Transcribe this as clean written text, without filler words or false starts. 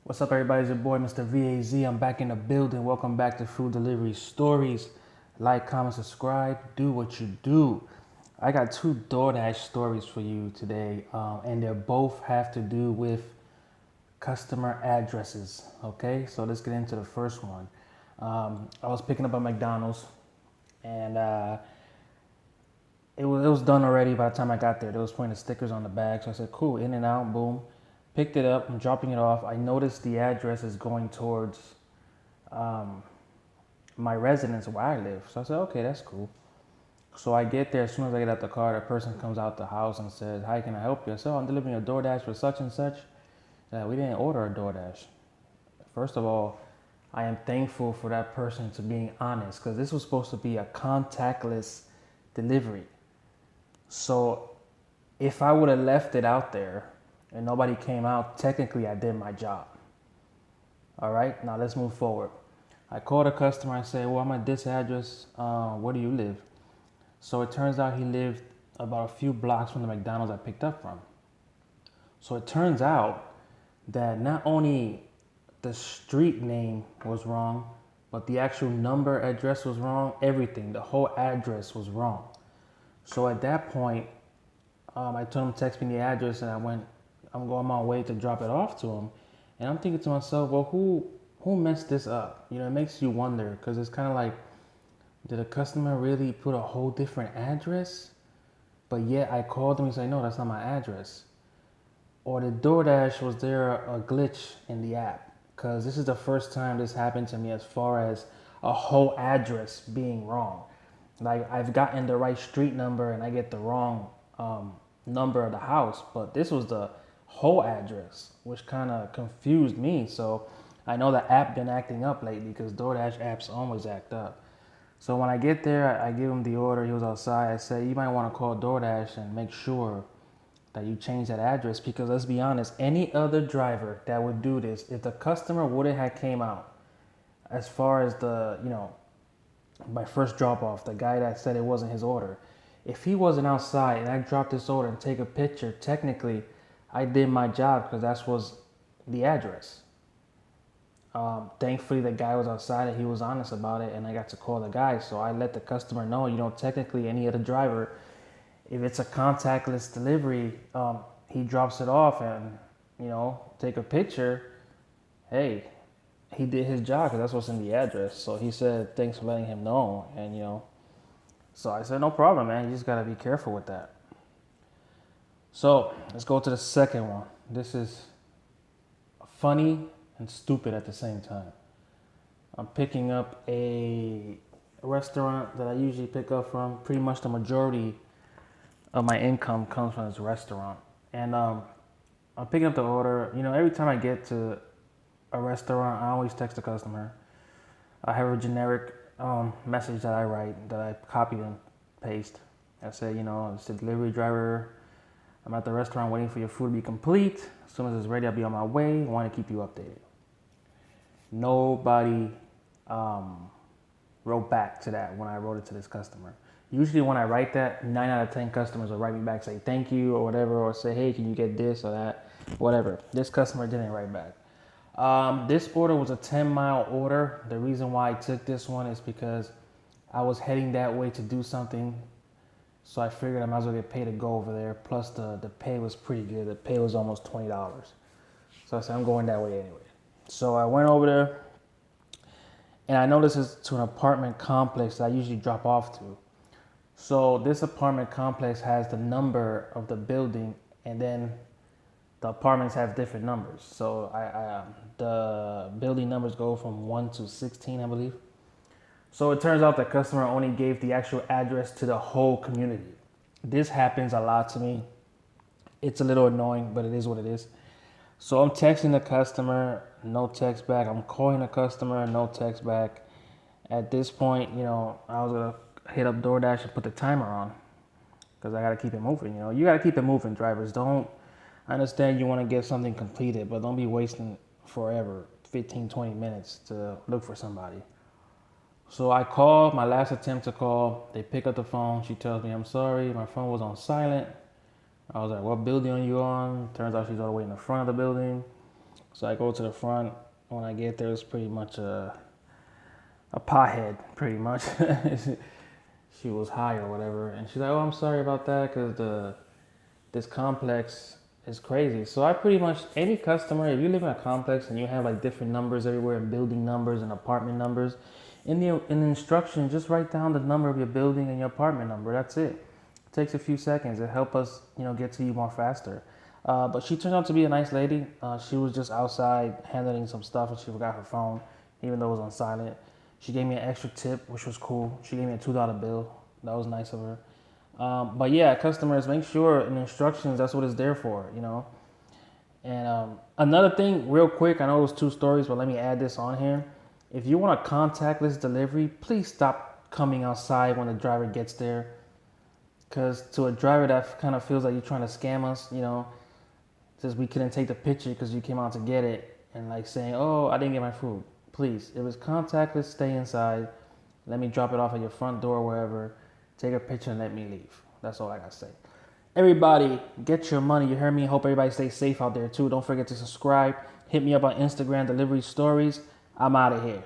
What's up, everybody? It's your boy, Mr. VAZ. I'm back in the building. Welcome back to Food Delivery Stories. Like, comment, subscribe. Do what you do. I got two Doordash stories for you today, and they both have to do with customer addresses. Okay, so let's get into the first one. I was picking up a McDonald's, and it was done already by the time I got there. They was putting the stickers on the bag, so I said, "Cool, in and out, boom." Picked it up. I'm dropping it off. I noticed the address is going towards um, my residence where I live. So I said, "Okay, that's cool." So I get there. As soon as I get out the car, the person comes out the house and says, "Hi, can I help you?" I said, "Oh, I'm delivering a DoorDash for such and such." We didn't order a DoorDash. First of all, I am thankful for that person to being honest because this was supposed to be a contactless delivery. So if I would have left it out there and nobody came out, technically I did my job. All right, now let's move forward. I called a customer and said, "Well, I'm at this address. Where do you live?" So it turns out he lived about a few blocks from the McDonald's I picked up from. So it turns out that not only the street name was wrong, but the actual number address was wrong. Everything, the whole address was wrong. So at that point, I told him to text me the address, and I'm going my way to drop it off to him. And I'm thinking to myself, well, who messed this up? You know, it makes you wonder because it's kind of like, did a customer really put a whole different address? But yet I called him and said, no, that's not my address. Or the DoorDash, was there a glitch in the app? Because this is the first time this happened to me as far as a whole address being wrong. Like I've gotten the right street number and I get the wrong number of the house, but this was the whole address, which kind of confused me. So I know the app been acting up lately because DoorDash apps always act up. So when I get there, I give him the order. He was outside. I said, you might want to call DoorDash and make sure that you change that address because let's be honest, any other driver that would do this, if the customer wouldn't have came out, as far as my first drop off, the guy that said it wasn't his order, if he wasn't outside and I dropped this order and take a picture, technically I did my job because that was the address. Thankfully, the guy was outside and he was honest about it, and I got to call the guy. So I let the customer know, technically any other driver, if it's a contactless delivery, he drops it off and, take a picture. Hey, he did his job because that's what's in the address. So he said, thanks for letting him know. And, so I said, no problem, man. You just got to be careful with that. So let's go to the second one. This is funny and stupid at the same time. I'm picking up a restaurant that I usually pick up from. Pretty much the majority of my income comes from this restaurant. And I'm picking up the order. Every time I get to a restaurant, I always text the customer. I have a generic message that I write, that I copy and paste. I say, it's the delivery driver. I'm at the restaurant waiting for your food to be complete. As soon as it's ready, I'll be on my way. I want to keep you updated. Nobody wrote back to that when I wrote it to this customer. Usually when I write that, 9 out of 10 customers will write me back, say thank you or whatever, or say, hey, can you get this or that, whatever. This customer didn't write back. This order was a 10-mile order. The reason why I took this one is because I was heading that way to do something. So I figured I might as well get paid to go over there. Plus the pay was pretty good. The pay was almost $20. So I said, I'm going that way anyway. So I went over there and I know this is to an apartment complex that I usually drop off to. So this apartment complex has the number of the building and then the apartments have different numbers. So the building numbers go from 1 to 16, I believe. So it turns out the customer only gave the actual address to the whole community. This happens a lot to me. It's a little annoying, but it is what it is. So I'm texting the customer, no text back. I'm calling the customer, no text back. At this point, I was gonna hit up DoorDash and put the timer on because I gotta keep it moving. You gotta keep it moving, drivers. Don't. I understand you want to get something completed, but don't be wasting forever, 15, 20 minutes to look for somebody. So I called, my last attempt to call. They pick up the phone. She tells me, I'm sorry, my phone was on silent. I was like, what building are you on? Turns out she's all the way in the front of the building. So I go to the front. When I get there, it's pretty much a pothead, pretty much. She was high or whatever, and she's like, "Oh, I'm sorry about that, because this complex is crazy." So I pretty much, any customer, if you live in a complex and you have like different numbers everywhere, and building numbers and apartment numbers, in the instruction, just write down the number of your building and your apartment number. That's it. It takes a few seconds. It helps us, get to you more faster. But she turned out to be a nice lady. She was just outside handling some stuff and she forgot her phone, even though it was on silent. She gave me an extra tip, which was cool. She gave me a $2 bill. That was nice of her. But yeah, customers, make sure in instructions, that's what it's there for. And another thing, real quick, I know it was two stories, but let me add this on here. If you want a contactless delivery, please stop coming outside when the driver gets there. Because to a driver, that kind of feels like you're trying to scam us, says we couldn't take the picture because you came out to get it, and like saying, "Oh, I didn't get my food." Please, if it's contactless, stay inside. Let me drop it off at your front door, wherever. Take a picture and let me leave. That's all I gotta say. Everybody, get your money. You heard me? Hope everybody stays safe out there too. Don't forget to subscribe. Hit me up on Instagram, delivery stories. I'm out of here.